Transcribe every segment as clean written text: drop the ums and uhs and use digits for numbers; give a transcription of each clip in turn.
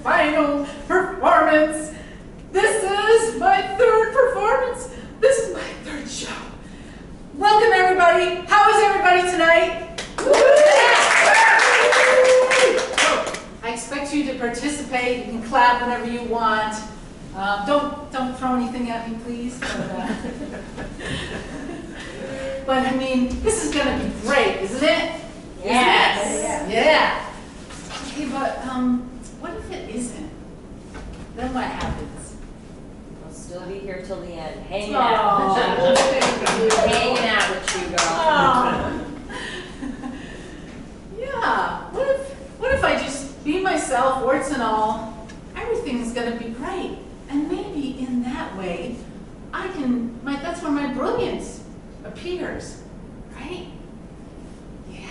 final performance. This is my third performance. This is my third show. Welcome, everybody. How is everybody tonight? I expect you to participate. You can clap whenever you want. Don't throw anything at me, please. But I mean, this is going to be great, isn't it? Yes. Yeah. Okay, but what if it isn't? Then what happens? We'll still be here till the end, hanging Oh, out. hanging Hanging out with you, girl. Yeah. What if I just be myself, warts and all? Everything's gonna be great, and maybe in that way, that's where my brilliance appears, right? Yeah.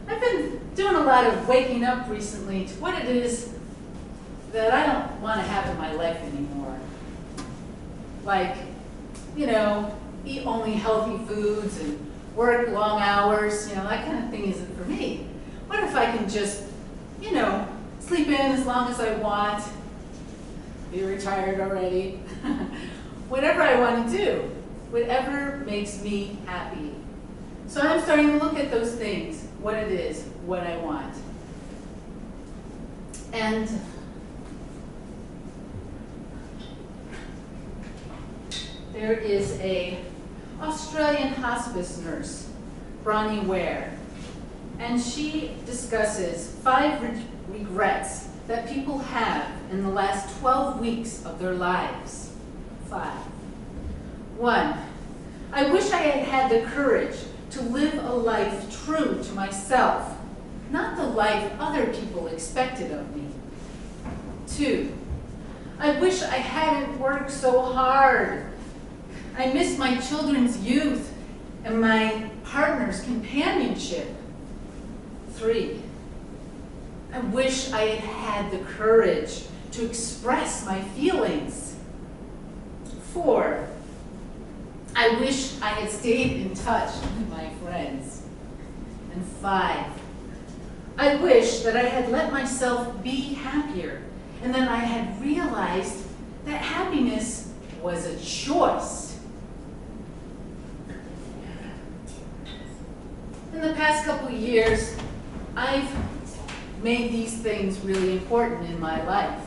I've been doing a lot of waking up recently to what it is that I don't want to have in my life anymore. Like, eat only healthy foods and work long hours, that kind of thing isn't for me. What if I can just, sleep in as long as I want, be retired already, whatever I want to do, whatever makes me happy. So I'm starting to look at those things, what it is, what I want. And there is a Australian hospice nurse, Bronnie Ware, and she discusses 5 regrets that people have in the last 12 weeks of their lives. 5. 1, I wish I had had the courage to live a life true to myself, not the life other people expected of me. 2, I wish I hadn't worked so hard. I miss my children's youth and my partner's companionship. 3, I wish I had had the courage to express my feelings. 4, I wish I had stayed in touch with my friends. And 5, I wish that I had let myself be happier and that I had realized that happiness was a choice. In the past couple of years, I've made these things really important in my life.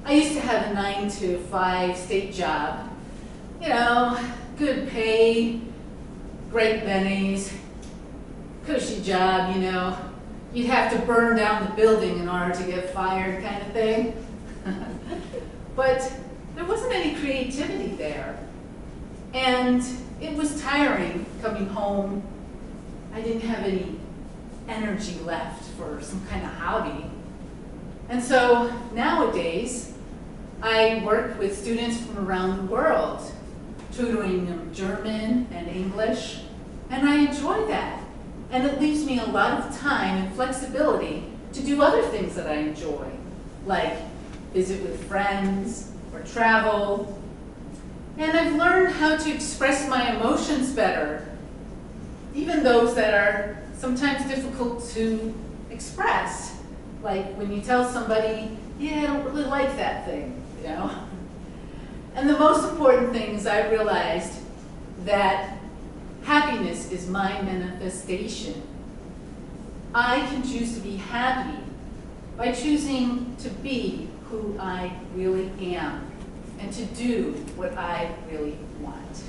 I used to have a 9-to-5 state job, you know, good pay, great bennies, cushy job, you know. You'd have to burn down the building in order to get fired kind of thing. But there wasn't any creativity there. And it was tiring coming home. I didn't have any energy left for some kind of hobby. And so nowadays, I work with students from around the world, tutoring them German and English, and I enjoy that. And it leaves me a lot of time and flexibility to do other things that I enjoy, like visit with friends or travel. And I've learned how to express my emotions better, even those that are sometimes difficult to express. Like when you tell somebody, yeah, I don't really like that thing, you know? And the most important thing is I realized that happiness is my manifestation. I can choose to be happy by choosing to be who I really am and to do what I really want.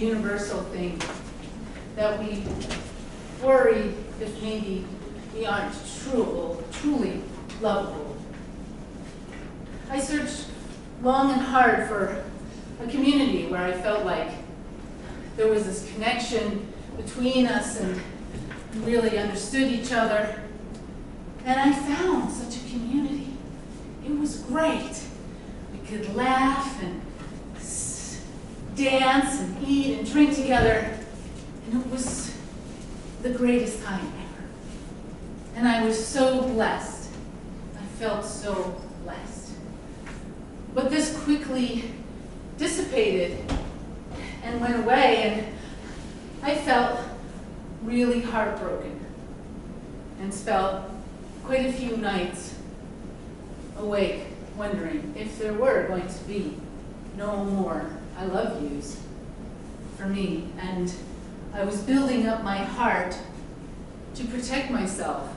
universal thing that we worry if maybe we aren't truly lovable. I searched long and hard for a community where I felt like there was this connection between us and we really understood each other. And I found such a community. It was great. We could laugh and dance and eat and drink together. And it was the greatest time ever. And I was so blessed. I felt so blessed. But this quickly dissipated and went away, and I felt really heartbroken and spent quite a few nights awake wondering if there were going to be no more I love yous for me. And I was building up my heart to protect myself.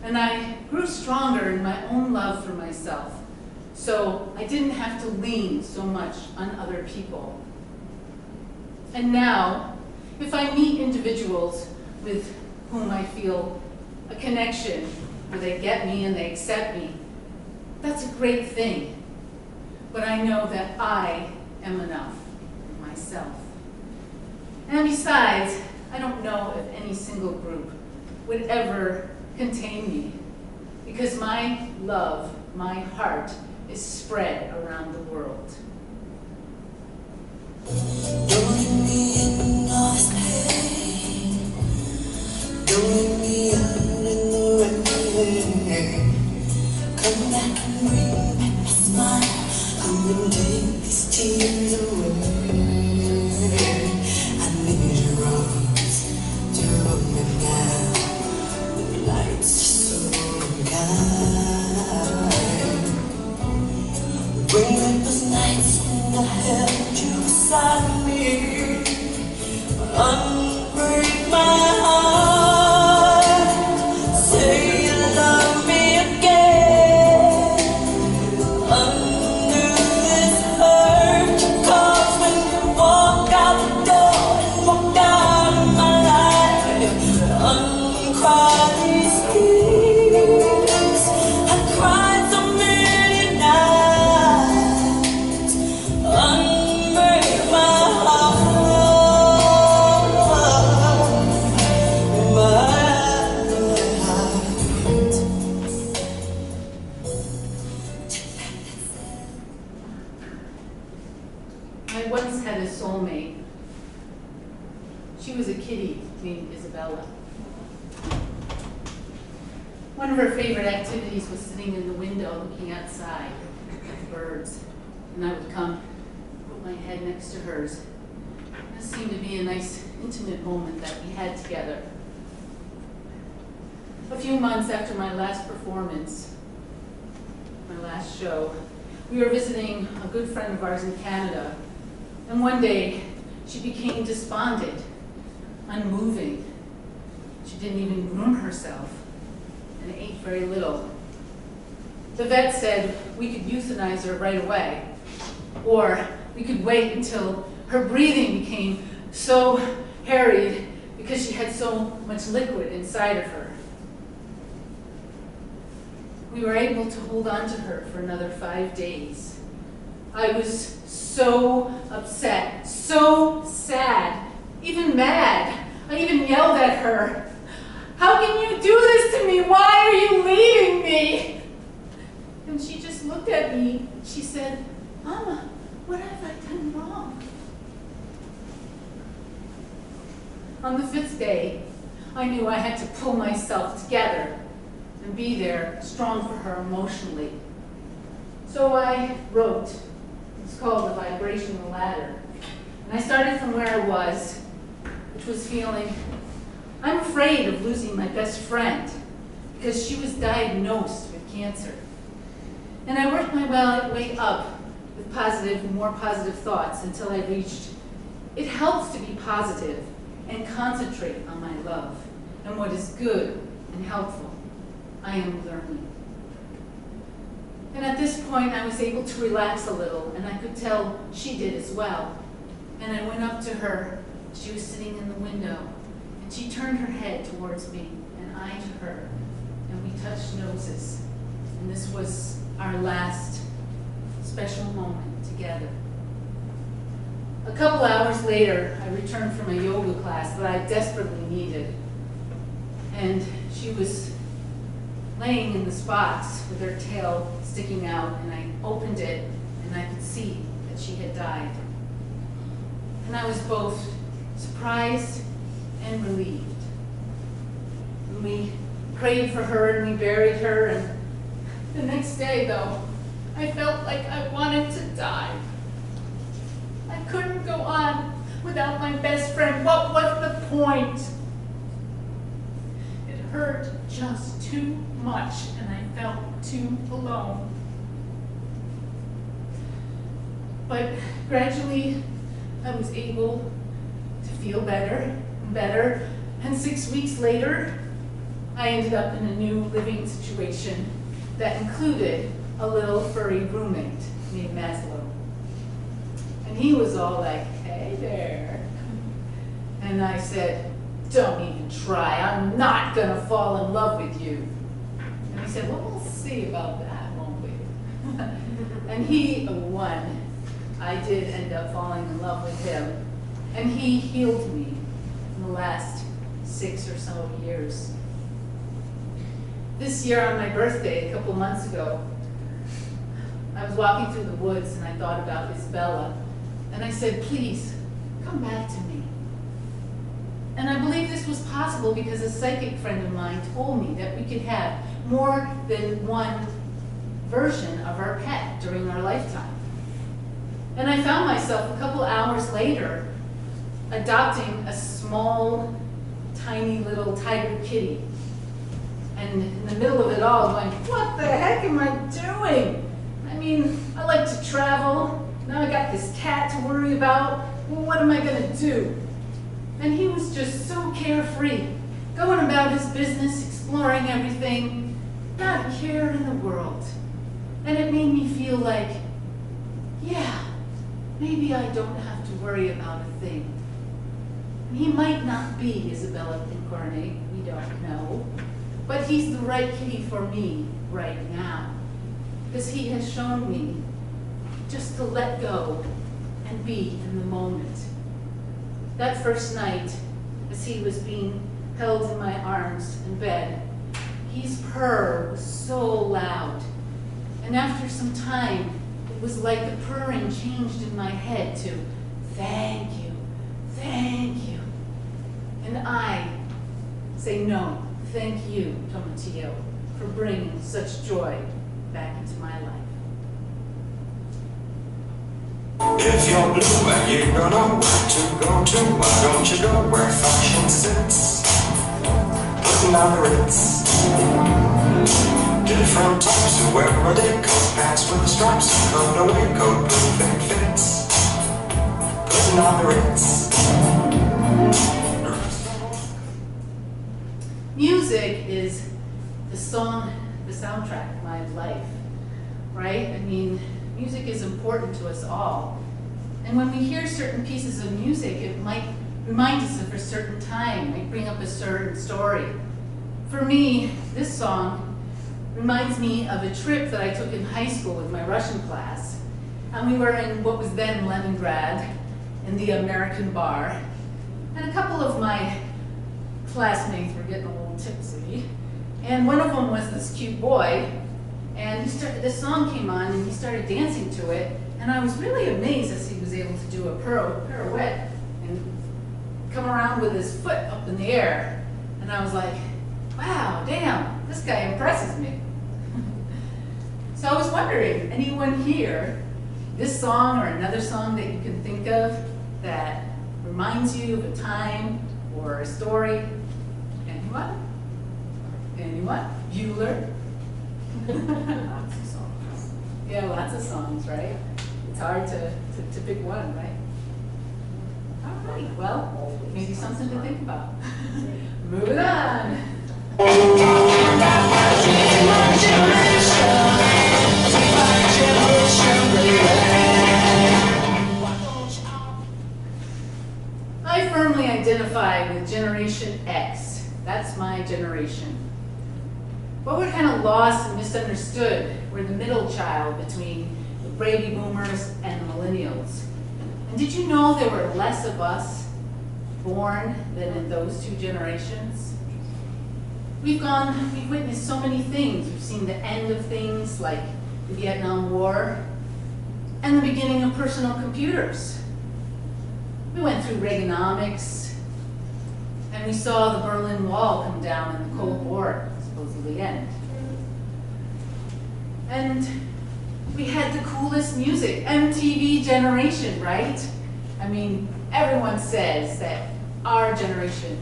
And I grew stronger in my own love for myself, so I didn't have to lean so much on other people. And now, if I meet individuals with whom I feel a connection, where they get me and they accept me, that's a great thing. But I know that I am enough for myself. And besides, I don't know if any single group would ever contain me, because my love, my heart, is spread around the world. Don't leave me in all this pain. Don't leave me out in the rain. Come back and bring back my smile. Come and take these tears away. I need your arms to hold me now. The lights are so unkind. Bring back those nights when I held you beside me. Unbreak my heart. Say you love me again. Undo this hurt you cause when you walk out the door and walk out of my life. Uncry these tears. I cried so many nights. Unbreak my heart. I once had a soulmate. She was a kitty named Isabella. One of her favorite activities was sitting in the window looking outside at the birds. And I would come, put my head next to hers. It seemed to be a nice, intimate moment that we had together. A few months after my last performance, my last show, we were visiting a good friend of ours in Canada. And one day, she became despondent, unmoving. She didn't even groom herself and ate very little. The vet said we could euthanize her right away, or we could wait until her breathing became so harried because she had so much liquid inside of her. We were able to hold on to her for another 5 days. I was so upset, so sad, even mad. I even yelled at her, "How can you do this to me? Why are you leaving me?" And she just looked at me. She said, "Mama, what have I done wrong?" On the 5th day, I knew I had to pull myself together and be there, strong for her emotionally. So I wrote. It's called The Vibrational Ladder. And I started from where I was, which was feeling, I'm afraid of losing my best friend because she was diagnosed with cancer. And I worked my way up with positive and more positive thoughts until I reached, it helps to be positive and concentrate on my love and what is good and helpful. I am learning. And at this point, I was able to relax a little, and I could tell she did as well. And I went up to her. She was sitting in the window. And she turned her head towards me, and I to her. And we touched noses. And this was our last special moment together. A couple hours later, I returned from a yoga class that I desperately needed. And she was laying in the spots with her tail sticking out, and I opened it, and I could see that she had died. And I was both surprised and relieved. And we prayed for her, and we buried her, and the next day, though, I felt like I wanted to die. I couldn't go on without my best friend. What was the point? It hurt just too much, and I felt too alone. But gradually, I was able to feel better and better, and 6 weeks later, I ended up in a new living situation that included a little furry roommate named Maslow. And he was all like, hey there. And I said, don't even try, I'm not gonna fall in love with you. And he said, well, we'll see about that, won't we? And he won. I did end up falling in love with him. And he healed me in the last 6 or so years. This year on my birthday, a couple months ago, I was walking through the woods and I thought about Isabella. And I said, please, come back to me. And I believe this was possible because a psychic friend of mine told me that we could have more than one version of our pet during our lifetime. And I found myself a couple hours later adopting a small, tiny little tiger kitty. And in the middle of it all, going, what the heck am I doing? I mean, I like to travel. Now I got this cat to worry about. Well, what am I gonna do? And he was just so carefree, going about his business, exploring everything, not a care in the world. And it made me feel like, yeah, maybe I don't have to worry about a thing. He might not be Isabella incarnate, we don't know. But he's the right kitty for me right now. Because he has shown me just to let go and be in the moment. That first night, as he was being held in my arms in bed, his purr was so loud. And after some time, it was like the purring changed in my head to, thank you, and I say, no, thank you, Tomatillo, for bringing such joy back into my life. If you're blue and you don't know where to go to, why don't you go where fashion sits? Putting on the Ritz. Different types who wear a day coat, pants with the stripes, and cutaway coat, perfect fits. Putting on the Ritz. Music is the soundtrack of my life, right? I mean, music is important to us all. And when we hear certain pieces of music, it might remind us of a certain time, might bring up a certain story. For me, this song reminds me of a trip that I took in high school with my Russian class. And we were in what was then Leningrad, in the American bar. And a couple of my classmates were getting a little tipsy. And one of them was this cute boy. And this song came on and he started dancing to it. And I was really amazed as he was able to do a pirouette and come around with his foot up in the air. And I was like, wow, damn, this guy impresses me. So I was wondering, anyone here, this song or another song that you can think of that reminds you of a time or a story? Anyone? Anyone? Bueller? Lots of songs. Yeah, lots of songs, right? It's hard to pick one, right? All right, well, maybe something to think about. Moving on. I firmly identify with Generation X. That's my generation. But we're kind of lost and misunderstood. We're the middle child between the baby boomers and the millennials. And did you know there were less of us born than in those two generations? We've witnessed so many things. We've seen the end of things like the Vietnam War and the beginning of personal computers. We went through Reaganomics, and we saw the Berlin Wall come down and the Cold War supposedly end. And we had the coolest music, MTV generation, right? I mean, everyone says that our generation,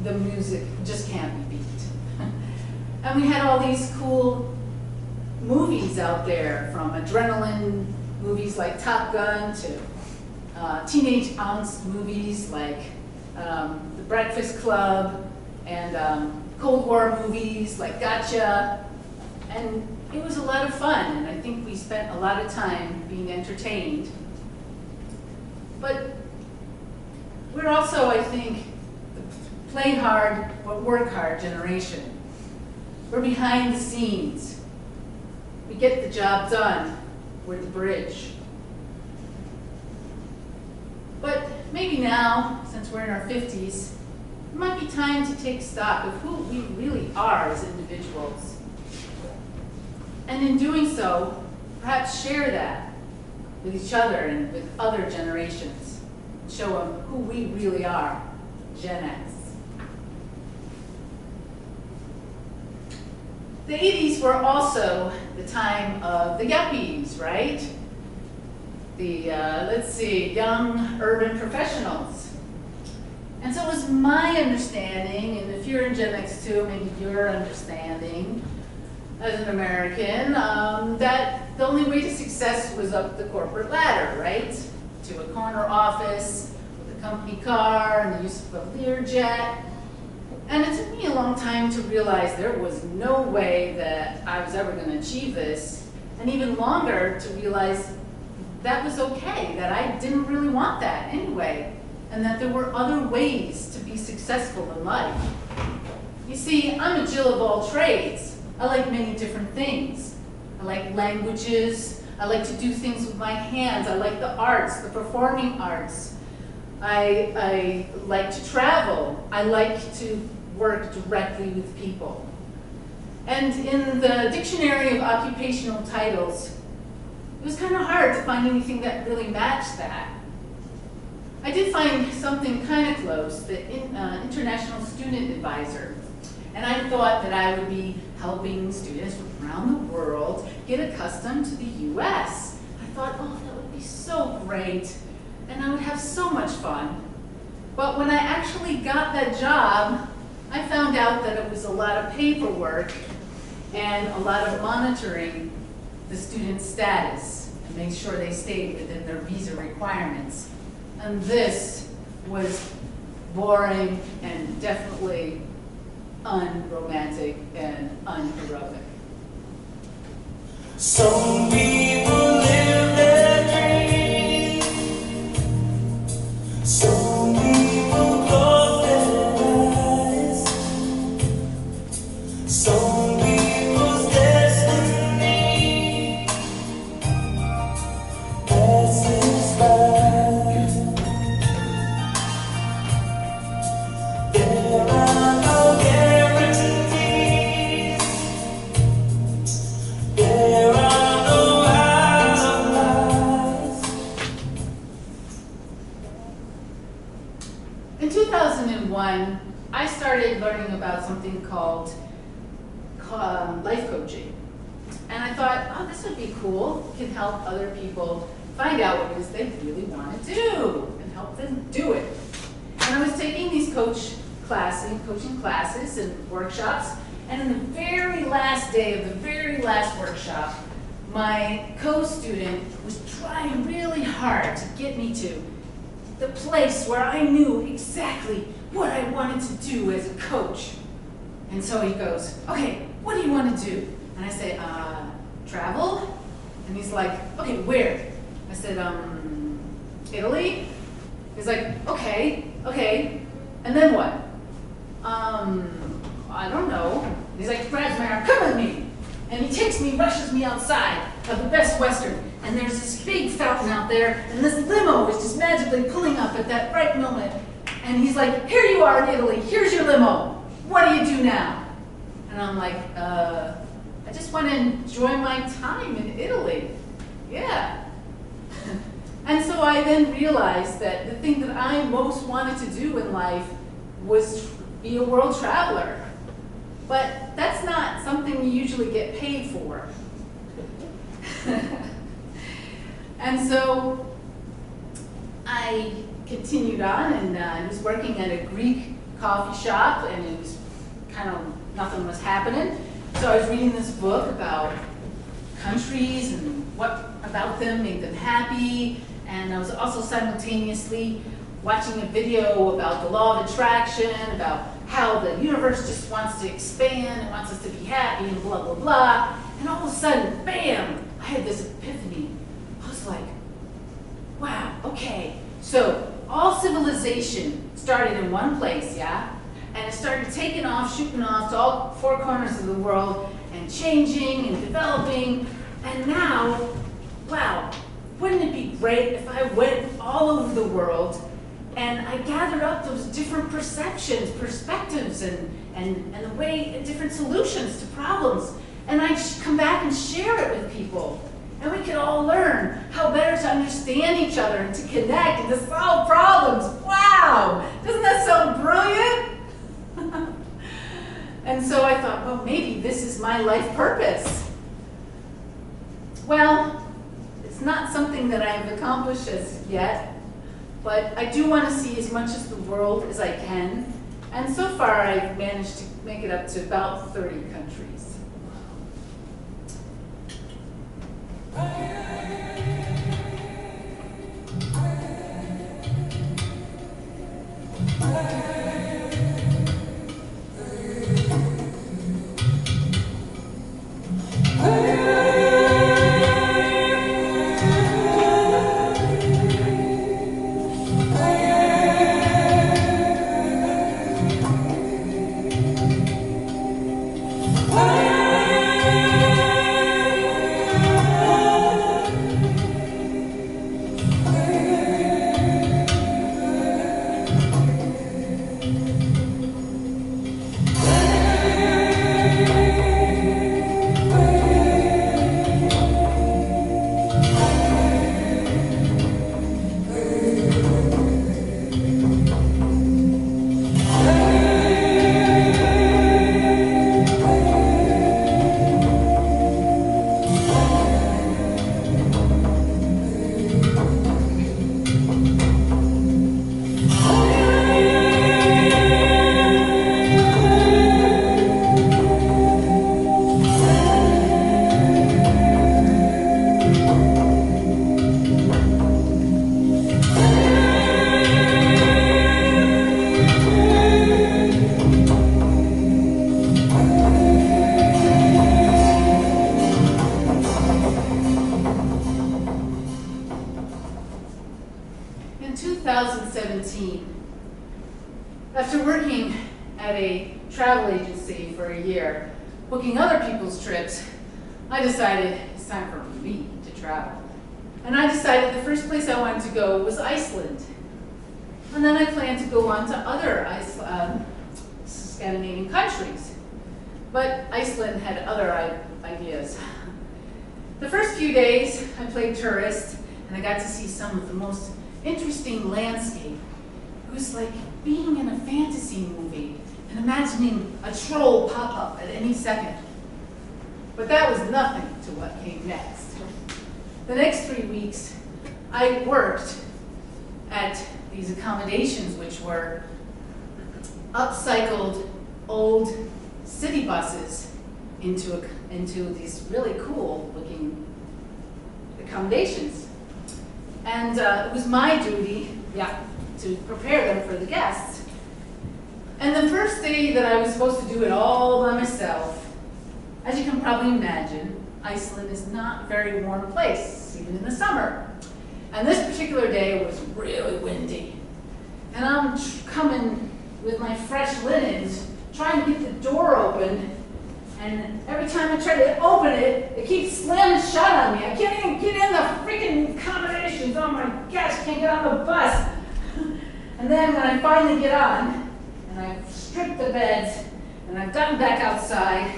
the music just can't be beat. And we had all these cool movies out there, from adrenaline movies like Top Gun to teenage angst movies like The Breakfast Club, and Cold War movies like Gotcha. And it was a lot of fun, and I think we spent a lot of time being entertained. But we're also, I think, the play hard but work hard generation. We're behind the scenes. We get the job done. We're the bridge. But maybe now, since we're in our 50s, it might be time to take stock of who we really are as individuals. And in doing so, perhaps share that with each other and with other generations. Show them who we really are, Gen X. The 80s were also the time of the yuppies, right? The, let's see, young urban professionals. And so it was my understanding, and if you're in Gen X too, maybe your understanding as an American, that the only way to success was up the corporate ladder, right? To a corner office with a company car and the use of a Learjet. And it took me a long time to realize there was no way that I was ever going to achieve this, and even longer to realize that was okay, that I didn't really want that anyway, and that there were other ways to be successful in life. You see, I'm a Jill of all trades. I like many different things. I like languages. I like to do things with my hands. I like the arts, the performing arts. I like to travel. I like to work directly with people. And in the Dictionary of Occupational Titles, it was kind of hard to find anything that really matched that. I did find something kind of close, the International Student Advisor. And I thought that I would be helping students from around the world get accustomed to the US. I thought, oh, that would be so great, and I would have so much fun. But when I actually got that job, I found out that it was a lot of paperwork and a lot of monitoring the student's status and make sure they stayed within their visa requirements. And this was boring and definitely unromantic and unheroic. Some people live their dream. Some people close their eyes. Some people's destiny passes by. There are no guarantees. There are no alibis. In 2001, I started learning about something called life coaching. And I thought, oh, this would be cool. It can help other people find out what it is they really want to do and help them do it. And I was taking these coaching classes and workshops, and in the very last day of the very last workshop, my co-student was trying really hard to get me to the place where I knew exactly what I wanted to do as a coach. And so he goes, okay, what do you want to do? And I say, travel? And he's like, okay, where? I said, Italy? He's like, okay, and then what? I don't know. He's like, grabs my arm, come with me. And he takes me, rushes me outside of the Best Western. And there's this big fountain out there, and this limo is just magically pulling up at that right moment. And he's like, here you are in Italy, here's your limo. What do you do now? And I'm like, I just want to enjoy my time in Italy. Yeah. And so I then realized that the thing that I most wanted to do in life was be a world traveler. But that's not something you usually get paid for. And so I continued on, and I was working at a Greek coffee shop, and it was kind of, nothing was happening. So I was reading this book about countries and what about them made them happy, and I was also simultaneously watching a video about the law of attraction, about how the universe just wants to expand and wants us to be happy and blah, blah, blah. And all of a sudden, bam, I had this epiphany. I was like, wow, okay. So all civilization started in one place, yeah? And it started taking off, shooting off to all four corners of the world and changing and developing. And now, wow, wouldn't it be great if I went all over the world and I gathered up those different perceptions, perspectives, and the way, different solutions to problems. And I come back and share it with people. And we could all learn how better to understand each other and to connect and to solve problems. Wow, doesn't that sound brilliant? And so I thought, well, maybe this is my life purpose. Well, it's not something that I've accomplished as yet, but I do want to see as much of the world as I can. And so far, I've managed to make it up to about 30 countries. In 2017, after working at a travel agency for a year, booking other people's trips, I decided it's time for me to travel. And I decided the first place I wanted to go was Iceland. And then I planned to go on to other Scandinavian countries. But Iceland had other ideas. The first few days, I played tourist, and I got to see some of the most interesting landscape. It was like being in a fantasy movie and imagining a troll pop up at any second. But that was nothing to what came next. The next 3 weeks, I worked at these accommodations, which were upcycled old city buses into these really cool looking accommodations. And it was my duty, to prepare them for the guests. And the first day that I was supposed to do it all by myself, as you can probably imagine, Iceland is not a very warm place, even in the summer. And this particular day was really windy. and I'm coming with my fresh linens, trying to get the door open, and every time I try to open it, it keeps slamming shut on me. I can't even get in the freaking accommodations. Oh my gosh, can't get on the bus. And then when I finally get on, and I've stripped the beds, and I've gotten back outside,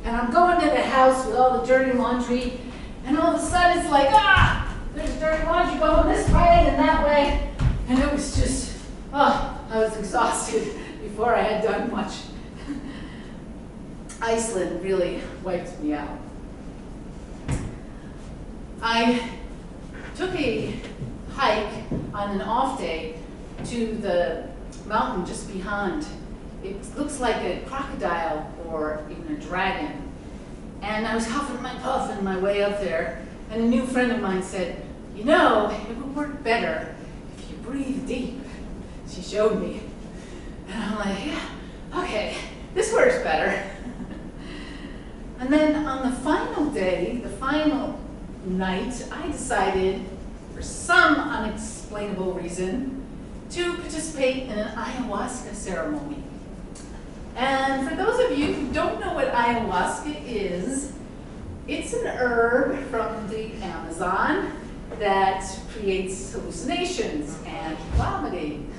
and I'm going to the house with all the dirty laundry, and all of a sudden it's like, there's dirty laundry going this way and that way. And it was just, I was exhausted before I had done much. Iceland really wiped me out. I took a hike on an off day to the mountain just beyond. It looks like a crocodile or even a dragon. And I was huffing my puffing my way up there, and a new friend of mine said, you know, it would work better if you breathe deep. She showed me. And I'm like, yeah, okay, this works better. And then on the final day, the final night, I decided, for some unexplainable reason, to participate in an ayahuasca ceremony. And for those of you who don't know what ayahuasca is, it's an herb from the Amazon that creates hallucinations and vomiting.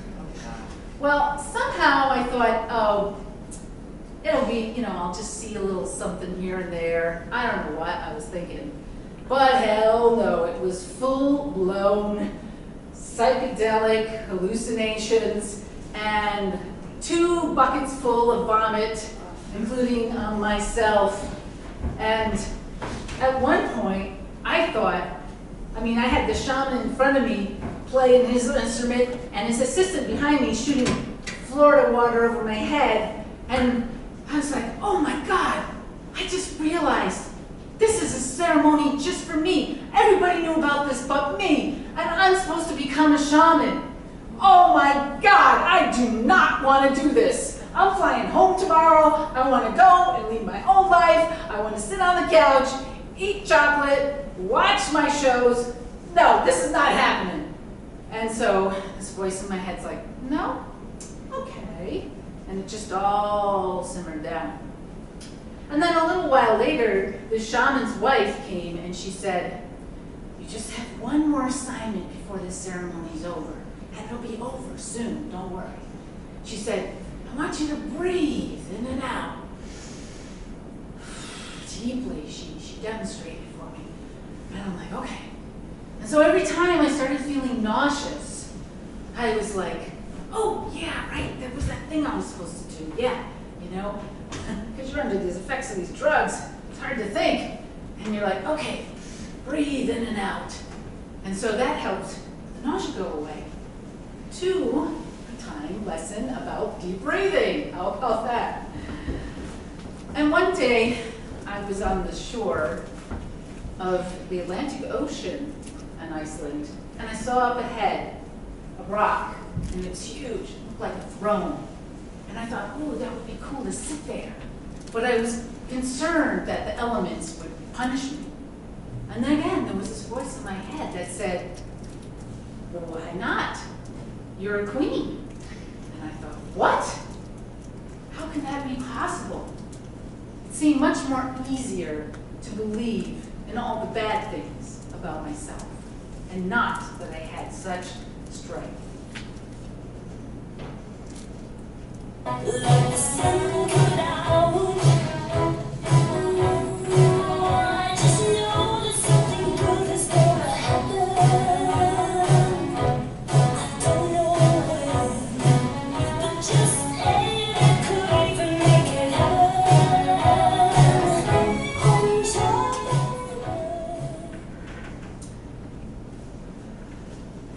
Well, somehow I thought, oh, it'll be, I'll just see a little something here and there. I don't know what I was thinking. But hell no, it was full-blown psychedelic hallucinations and 2 buckets full of vomit, including myself. And at one point, I thought, I had the shaman in front of me playing his instrument and his assistant behind me shooting Florida water over my head. And I was like, oh my God, I just realized this is a ceremony just for me. Everybody knew about this but me, and I'm supposed to become a shaman. Oh my God, I do not want to do this. I'm flying home tomorrow. I want to go and lead my own life. I want to sit on the couch, eat chocolate, watch my shows. No, this is not happening. And so this voice in my head's like, no, okay. And it just all simmered down. And then a little while later, the shaman's wife came and she said, you just have one more assignment before this ceremony's over. And it'll be over soon, don't worry. She said, I want you to breathe in and out. Deeply, she demonstrated for me. And I'm like, okay. And so every time I started feeling nauseous, I was like, oh, yeah, right, that was that thing I was supposed to do, yeah, because you're under the effects of these drugs, it's hard to think. And you're like, okay, breathe in and out. And so that helped the nausea go away. 2-time lesson about deep breathing. How about that? And one day, I was on the shore of the Atlantic Ocean in Iceland, and I saw up ahead a rock, and it was huge, it looked like a throne. And I thought, oh, that would be cool to sit there. But I was concerned that the elements would punish me. And then again, there was this voice in my head that said, well, why not? You're a queen. And I thought, what? How can that be possible? It seemed much more easier to believe in all the bad things about myself, and not that I had such strength. Let the sun go down. I just know that something good is gonna happen. I don't know when, but just saying I could even make it happen. On top.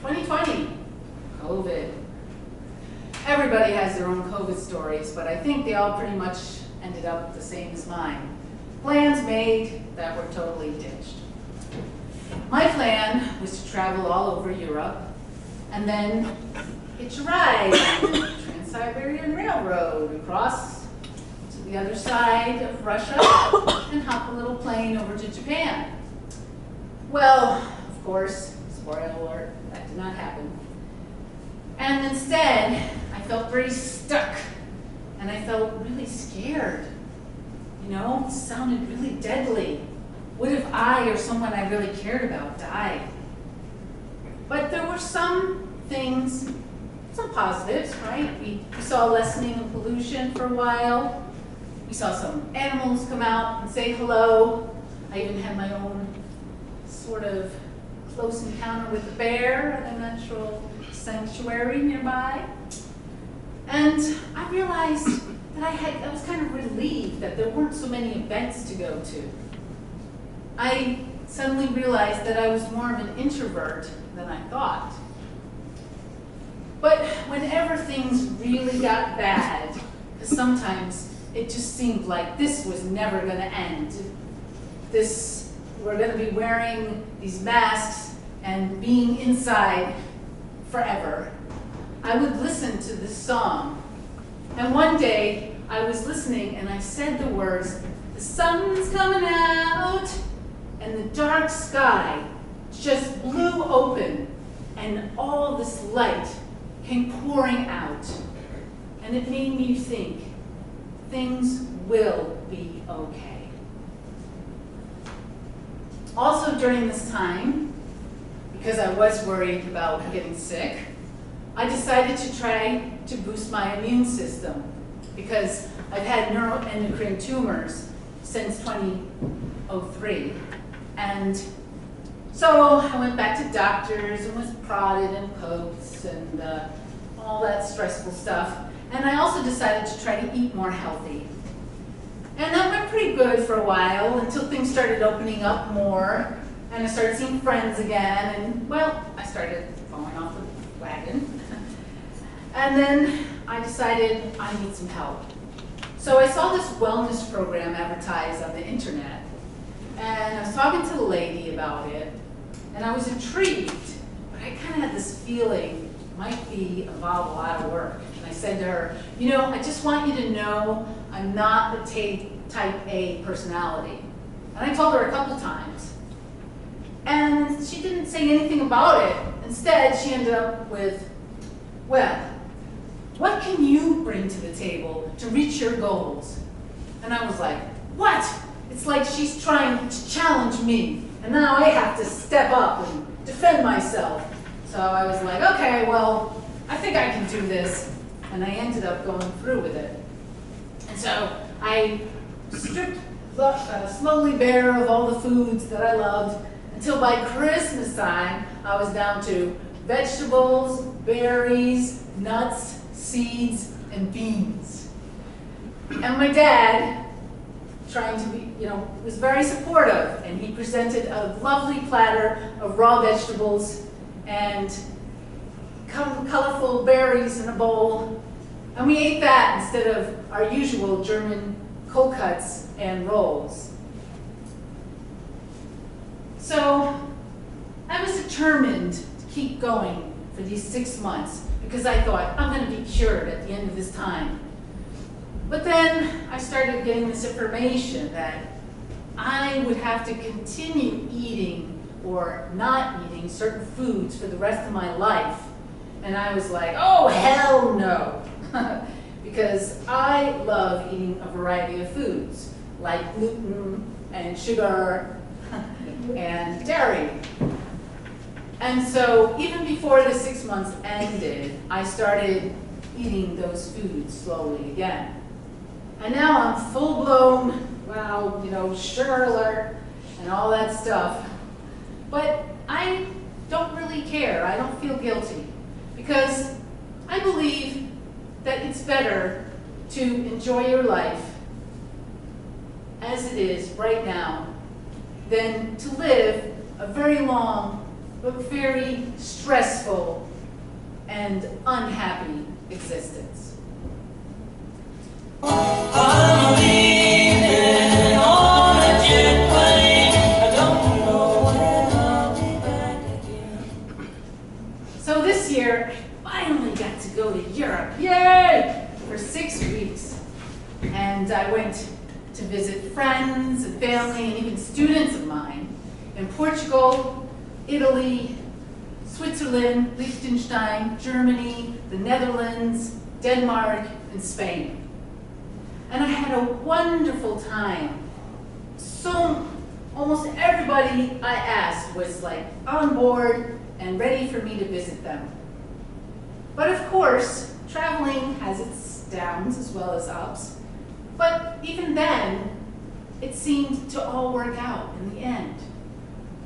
2020, COVID. Everybody has their own COVID stories, but I think they all pretty much ended up the same as mine. Plans made that were totally ditched. My plan was to travel all over Europe and then hitch a ride on the Trans-Siberian Railroad across to the other side of Russia and hop a little plane over to Japan. Well, of course, spoiler alert, that did not happen. And instead, I felt very stuck, and I felt really scared. You know, it sounded really deadly. What if I or someone I really cared about died? But there were some things, some positives, right? We saw a lessening of pollution for a while. We saw some animals come out and say hello. I even had my own sort of close encounter with a bear at a natural sanctuary nearby. And I realized that I was kind of relieved that there weren't so many events to go to. I suddenly realized that I was more of an introvert than I thought. But whenever things really got bad, because sometimes it just seemed like this was never going to end. We're going to be wearing these masks and being inside forever. I would listen to this song. And one day I was listening and I said the words, "The sun's coming out," and the dark sky just blew open and all this light came pouring out. And it made me think, things will be okay. Also during this time, because I was worried about getting sick, I decided to try to boost my immune system because I've had neuroendocrine tumors since 2003. And so I went back to doctors and was prodded and poked and all that stressful stuff. And I also decided to try to eat more healthy. And that went pretty good for a while until things started opening up more and I started seeing friends again and, well, I started falling off the wagon. And then I decided I need some help. So I saw this wellness program advertised on the internet and I was talking to the lady about it and I was intrigued, but I kind of had this feeling it might involve a lot of work. And I said to her, you know, I just want you to know I'm not a type A personality. And I told her a couple times. And she didn't say anything about it. Instead, she ended up with, well, what can you bring to the table to reach your goals? And I was like, what? It's like she's trying to challenge me. And now I have to step up and defend myself. So I was like, okay, well, I think I can do this. And I ended up going through with it. And so I stripped slowly bare of all the foods that I loved until by Christmas time, I was down to vegetables, berries, nuts, seeds, and beans. And my dad, trying to be, was very supportive, and he presented a lovely platter of raw vegetables and colorful berries in a bowl. And we ate that instead of our usual German cold cuts and rolls. So I was determined to keep going for these 6 months because I thought, I'm going to be cured at the end of this time. But then I started getting this information that I would have to continue eating or not eating certain foods for the rest of my life. And I was like, oh, hell no. Because I love eating a variety of foods, like gluten and sugar and dairy. And so even before the 6 months ended, I started eating those foods slowly again. And now I'm full-blown, well, sugar alert and all that stuff. But I don't really care. I don't feel guilty because I believe that it's better to enjoy your life as it is right now than to live a very long but very stressful and unhappy existence. I'm leaving on a jet plane. I don't know when I'll be back again. So this year, I finally got to go to Europe, yay, for 6 weeks. And I went to visit friends and family and even students of mine in Portugal, Italy, Switzerland, Liechtenstein, Germany, the Netherlands, Denmark, and Spain. And I had a wonderful time. So almost everybody I asked was like on board and ready for me to visit them. But of course, traveling has its downs as well as ups. But even then, it seemed to all work out in the end.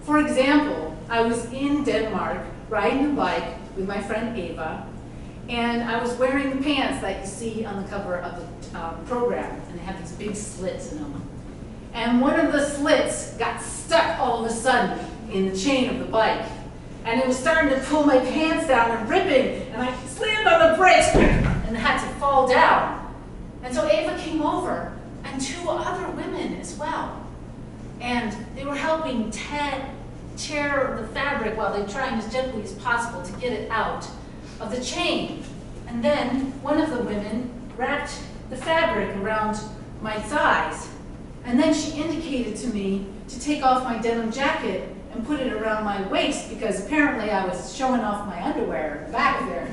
For example, I was in Denmark riding a bike with my friend Ava, and I was wearing the pants that you see on the cover of the program, and they have these big slits in them. And one of the slits got stuck all of a sudden in the chain of the bike, and it was starting to pull my pants down and ripping, and I slammed on the brakes and had to fall down. And so Ava came over, and two other women as well. And they were helping tear the fabric while they tried as gently as possible to get it out of the chain. And then one of the women wrapped the fabric around my thighs. And then she indicated to me to take off my denim jacket and put it around my waist because apparently I was showing off my underwear back there.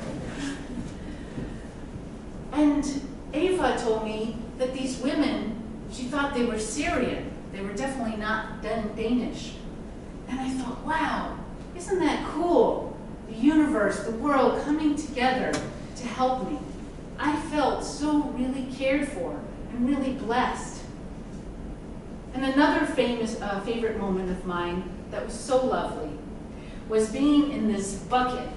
And Ava told me that these women, she thought they were Syrian. They were definitely not Danish. And I thought, wow, isn't that cool? The universe, the world coming together to help me. I felt so really cared for and really blessed. And another favorite moment of mine that was so lovely was being in this bucket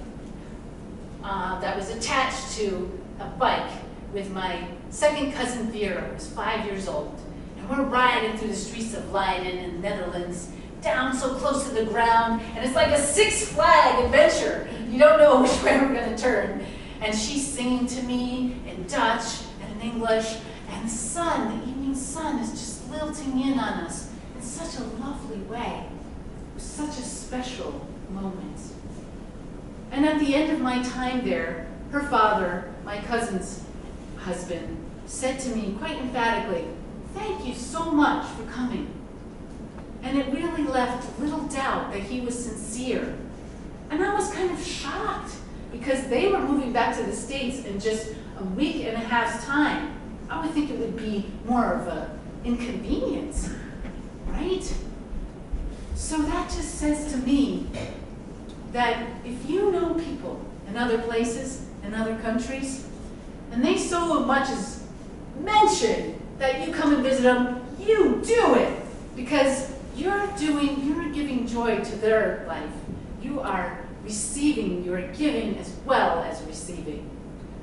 that was attached to a bike with my second cousin Vera, who was 5 years old. And we're riding through the streets of Leiden in the Netherlands, down so close to the ground, and it's like a Six Flag adventure. You don't know which way we're gonna turn. And she's singing to me in Dutch and in English, and the sun, the evening sun, is just lilting in on us in such a lovely way. It was such a special moment. And at the end of my time there, her father, my cousin's husband, said to me quite emphatically, "Thank you so much for coming." And it really left little doubt that he was sincere. And I was kind of shocked because they were moving back to the States in just a week and a half's time. I would think it would be more of an inconvenience, right? So that just says to me that if you know people in other places, in other countries, and they so much as mention that you come and visit them, you do it because you're giving joy to their life. You are receiving, you are giving as well as receiving.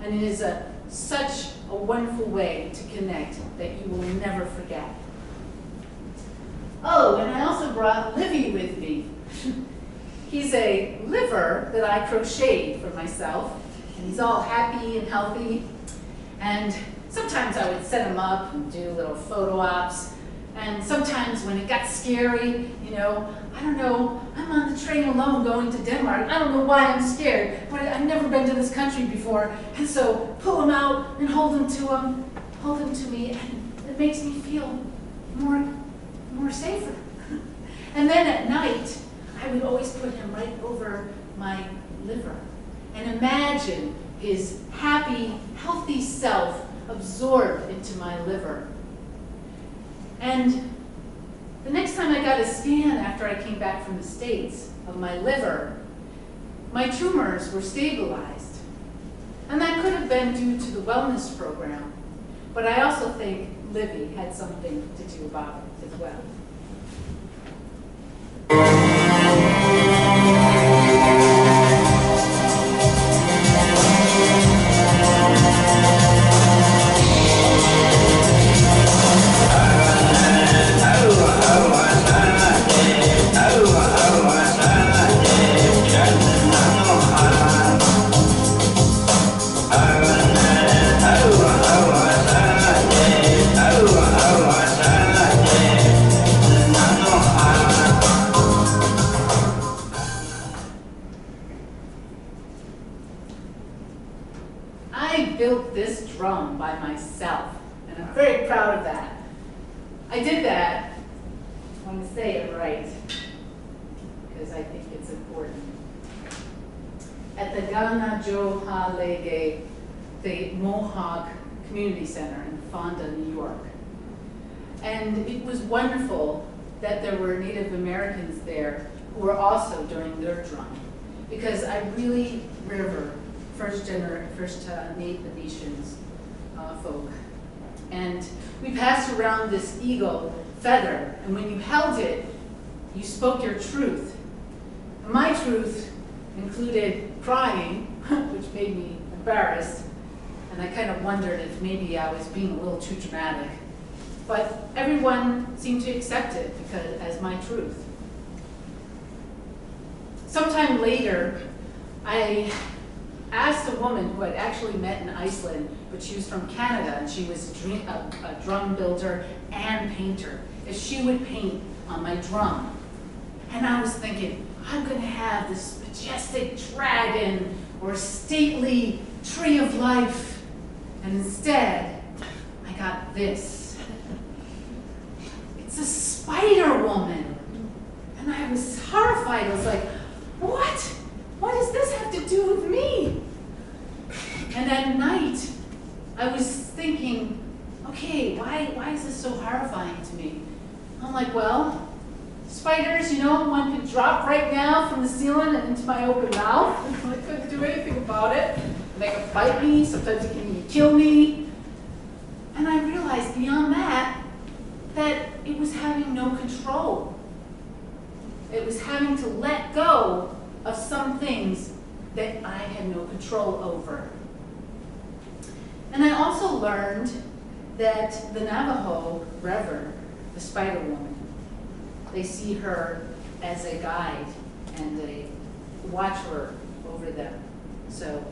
And it is such a wonderful way to connect that you will never forget. Oh, and I also brought Livy with me. He's a liver that I crocheted for myself, and he's all happy and healthy. And sometimes I would set him up and do little photo ops. And sometimes when it got scary, I don't know, I'm on the train alone going to Denmark. I don't know why I'm scared, but I've never been to this country before. And so pull him out and hold him to me, and it makes me feel more safer. And then at night, I would always put him right over my liver and imagine his happy, healthy self absorbed into my liver. And the next time I got a scan after I came back from the States of my liver, my tumors were stabilized. And that could have been due to the wellness program, but I also think Livy had something to do about it as well. I built this drum by myself, and I'm very proud of that. I did that, I want to say it right, because I think it's important. at the Ganajohalege, the Mohawk Community Center in Fonda, New York. And it was wonderful that there were Native Americans there who were also doing their drum, because I really revere first Native nations folk. And we passed around this eagle feather, and when you held it, you spoke your truth. And my truth included crying, which made me embarrassed, and I kind of wondered if maybe I was being a little too dramatic. But everyone seemed to accept it as my truth. Sometime later, I asked a woman who I'd actually met in Iceland, but she was from Canada, and she was a drum builder and painter, if she would paint on my drum. And I was thinking, I'm going to have this majestic dragon or stately tree of life. And instead, I got this. It's a spider woman. And I was horrified. I was like, what? What does this have to do with me? And at night, I was thinking, okay, why is this so horrifying to me? I'm like, well, spiders, you know, one could drop right now from the ceiling and into my open mouth. I couldn't do anything about it. And they could bite me, sometimes they can even kill me. And I realized beyond that, that it was having no control. It was having to let go of some things that I had no control over. And I also learned that the Navajo revere the spider woman. They see her as a guide and a watcher over them. So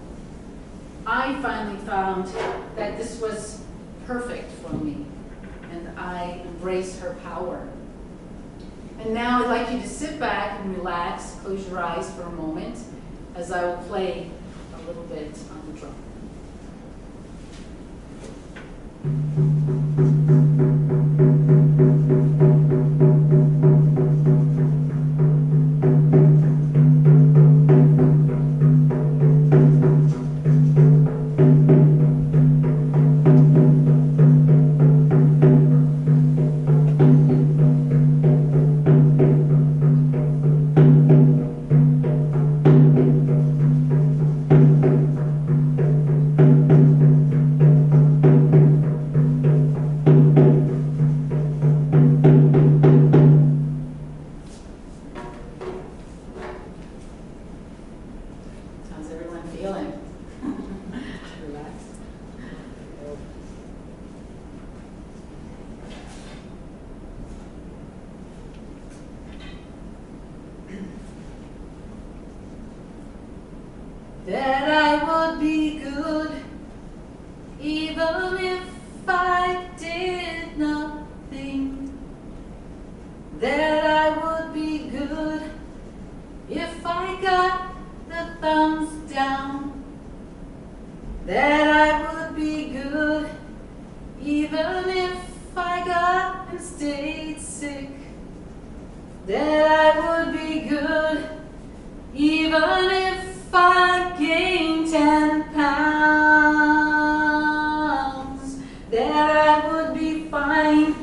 I finally found that this was perfect for me, and I embrace her power. And now I'd like you to sit back and relax, close your eyes for a moment, as I will play a little bit on the drum. That I would be good, even if I did nothing. That I would be good, if I got the thumbs down. That I would be good, even if I got and stayed sick. That I would be good, even if I gained 10 pounds. That I would be fine,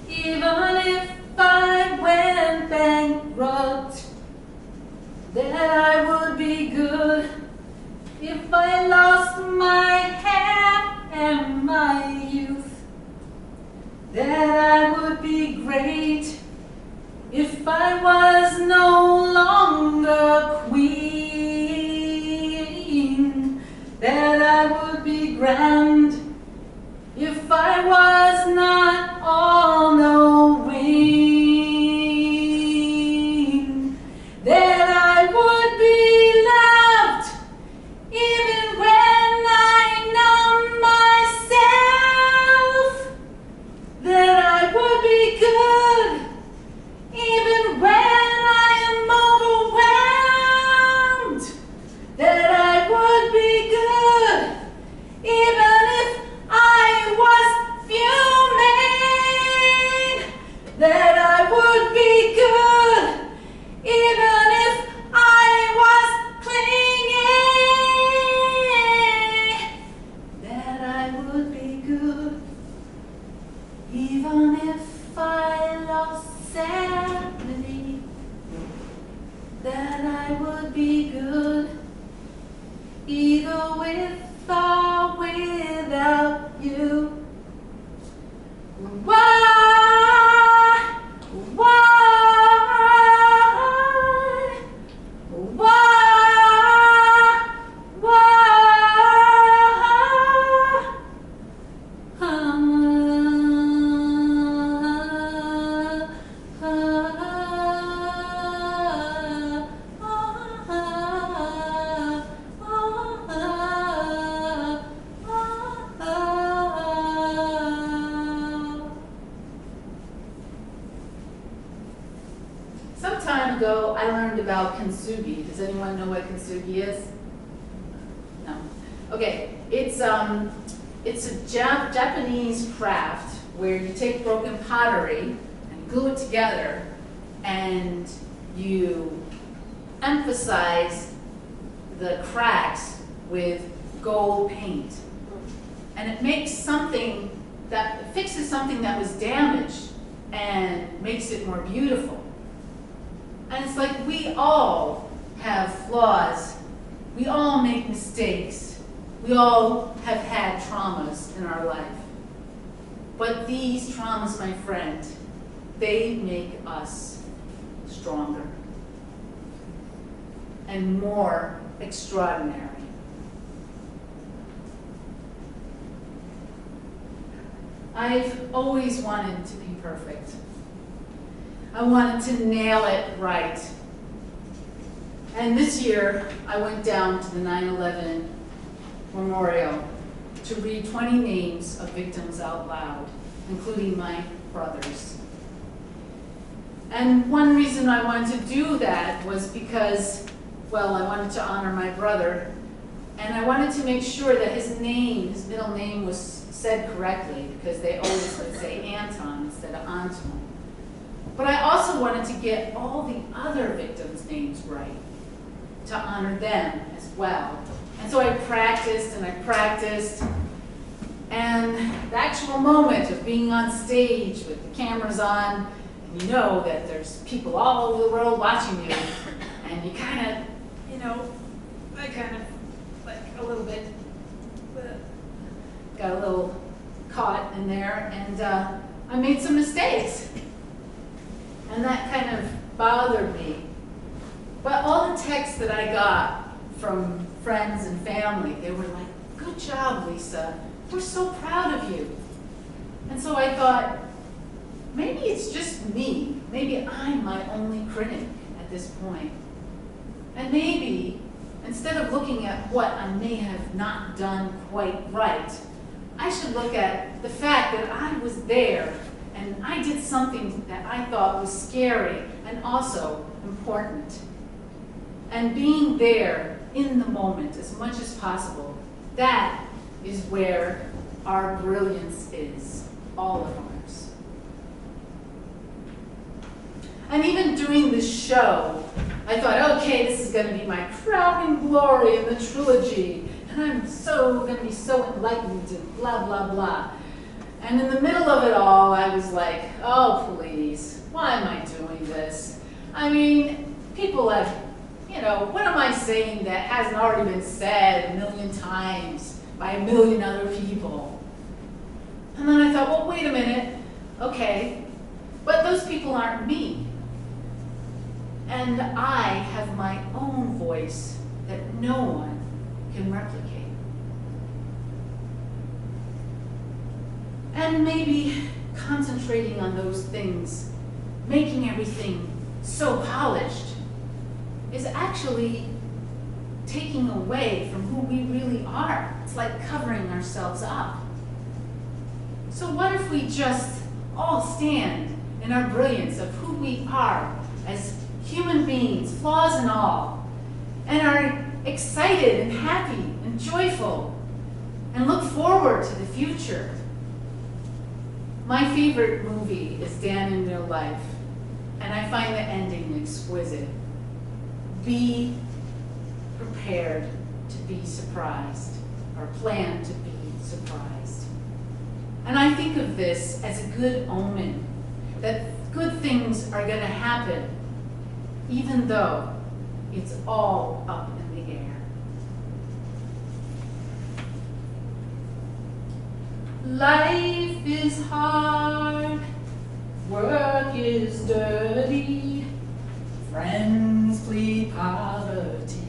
even if I went bankrupt. That I would be good, if I lost my hair and my youth. That I would be great, if I was no longer queen. That I would be grand, if I was not all knowing. That I would be loved, even when I numb myself. That I would be good, even when I am overwhelmed. That I would be good, even if I was fuming. about kintsugi. Does anyone know what kintsugi is? No. Okay, it's a Japanese craft where you take broken pottery and glue it together, and you emphasize the cracks with gold paint. And it makes something that fixes something that was damaged and makes it more beautiful. And it's like we all have flaws. We all make mistakes. We all have had traumas in our life. But these traumas, my friend, they make us stronger and more extraordinary. I've always wanted to be perfect. I wanted to nail it right. And this year, I went down to the 9/11 memorial to read 20 names of victims out loud, including my brothers. And one reason I wanted to do that was because, well, I wanted to honor my brother, and I wanted to make sure that his name, his middle name, was said correctly, because they always would say Anton instead of Anton. But I also wanted to get all the other victims' names right, to honor them as well. And so I practiced and I practiced, and the actual moment of being on stage with the cameras on, and you know that there's people all over the world watching you, and you kind of, like a little bit, got a little caught in there, and I made some mistakes. And that kind of bothered me. But all the texts that I got from friends and family, they were like, "Good job, Lisa. We're so proud of you." And so I thought, maybe it's just me. Maybe I'm my only critic at this point. And maybe, instead of looking at what I may have not done quite right, I should look at the fact that I was there and I did something that I thought was scary and also important. And being there in the moment as much as possible, that is where our brilliance is, all of ours. And even doing this show, I thought, okay, this is going to be my crowning glory in the trilogy, and I'm going to be so enlightened and blah, blah, blah. And in the middle of it all, I was like, oh, please, why am I doing this? I mean, people have, what am I saying that hasn't already been said a million times by a million other people? And then I thought, well, wait a minute, okay, but those people aren't me. And I have my own voice that no one can replicate. And maybe concentrating on those things, making everything so polished, is actually taking away from who we really are. It's like covering ourselves up. So what if we just all stand in our brilliance of who we are as human beings, flaws and all, and are excited and happy and joyful, and look forward to the future? My favorite movie is Dan in Real Life, and I find the ending exquisite. Be prepared to be surprised, or plan to be surprised. And I think of this as a good omen, that good things are going to happen, even though it's all up in the air. Life is hard, work is dirty, friends plead poverty.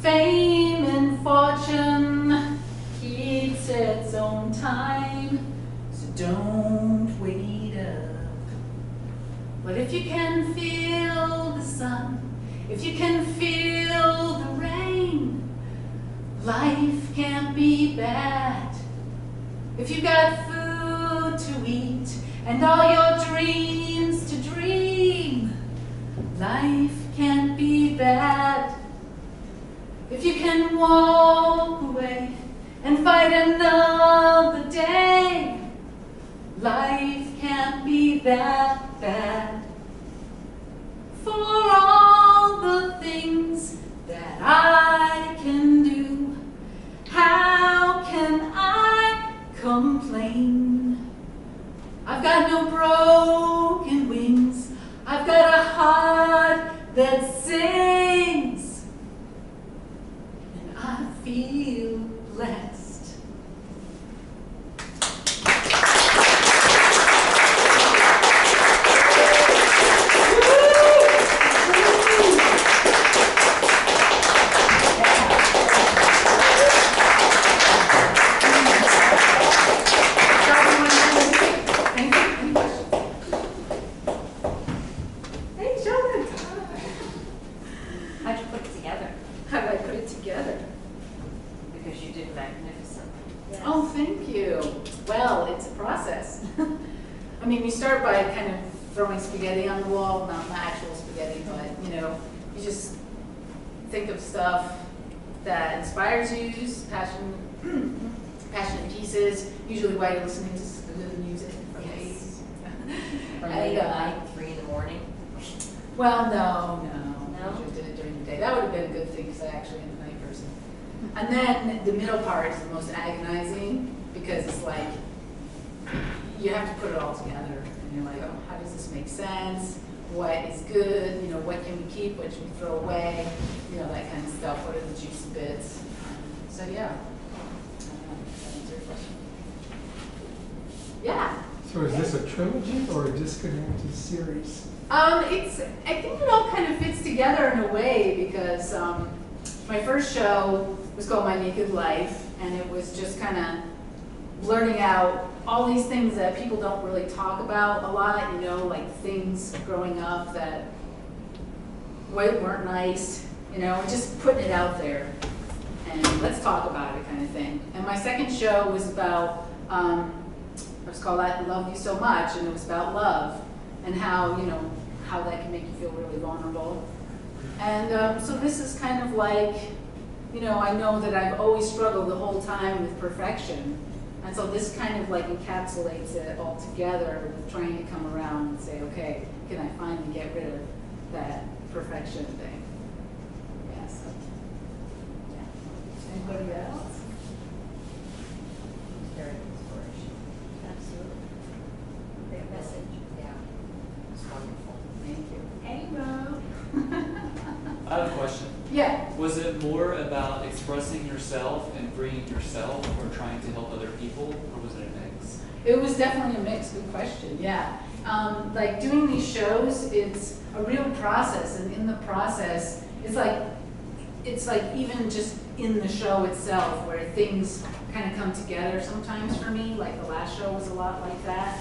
Fame and fortune keeps its own time, so don't wait up. But if you can feel the sun, if you can feel the rain, life can't be bad. If you got food to eat and all your dreams to dream, Life can't be bad if you can walk away and fight another day. Life can't be that bad for all the things that I can do. How can I complain? I've got no broken wings. I've got a heart that sings, and I feel blessed. Spaghetti on the wall, not my actual spaghetti, but you know, you just think of stuff that inspires you, passionate pieces, usually while you're listening to good music from the 80s. Or late at night, 3 in the morning? Well, no. I usually did it during the day. That would have been a good thing because I actually am a night person. And then the middle part is the most agonizing because it's like, you have to put it all together. And you're like, oh, how does this make sense? What is good? You know, what can we keep? What should we throw away? You know, that kind of stuff. What are the juicy bits? So yeah. That answers your question. Yeah. So is this a trilogy or a disconnected series? I think it all kind of fits together in a way because my first show was called My Naked Life, and it was just kind of blurting out all these things that people don't really talk about a lot, you know, like things growing up that weren't nice, you know, just putting it out there and let's talk about it kind of thing. And my second show was about, it was called I Love You So Much, and it was about love and how, you know, how that can make you feel really vulnerable. And so this is kind of like, you know, I know that I've always struggled the whole time with perfection. And so this kind of like encapsulates it all together with trying to come around and say, okay, can I finally get rid of that perfection thing? Yeah, so, yeah. Anybody else? Very inspirational. Absolutely. Great message. Yeah. It's wonderful. Thank you. Hey, Mo. I have a question. Yeah. Was it more about expressing yourself and freeing yourself or trying to help other people, or was it a mix? It was definitely a mix. Good question. Yeah. Like doing these shows, it's a real process, and in the process, it's like even just in the show itself where things kind of come together sometimes for me. Like the last show was a lot like that.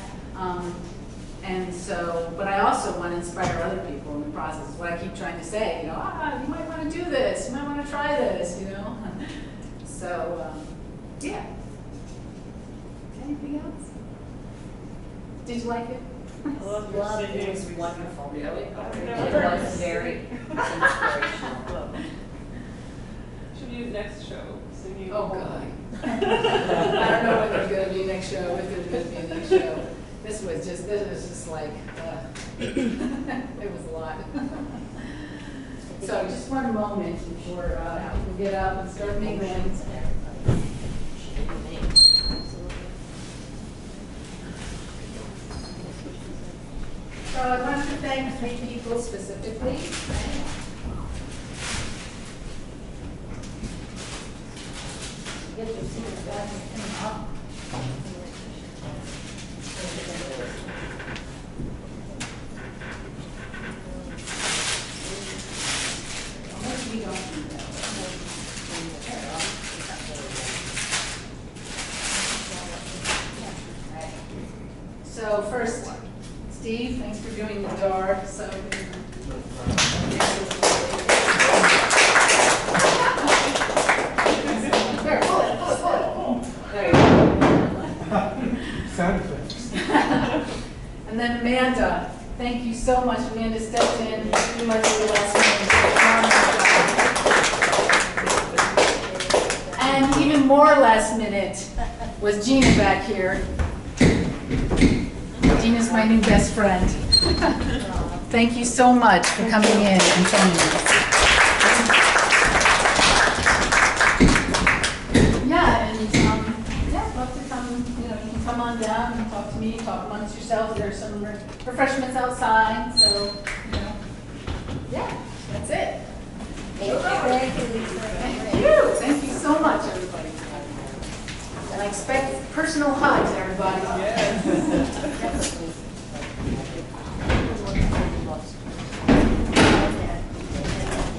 And so, but I also want to inspire other people in the process. Is what I keep trying to say, you know, you might want to do this, you might want to try this, you know. So, yeah. Anything else? Did you like it? I love your singing. It was wonderful. Really? It was very inspirational. Should we do next show? Singing. Oh, God. I don't know when there's going to be next show, if there's going to be a next show. This was just like, it was a lot. So just one moment before people get up and start mingling. So I want to thank 3 people specifically. Get your seats back and come up. So first, Steve, thanks for doing the jar. So there, pull it. There you go. Sound effects. And then Amanda, Thank you so much. Amanda stepped in pretty much at the last minute. And even more last minute was Gina back here. Gina's my new best friend. Thank you so much for coming in and joining us. Yeah, and love to come, you can come on down and talk to me, talk amongst yourselves. There's some refreshments outside, so, yeah, that's it. Thank you, Lisa.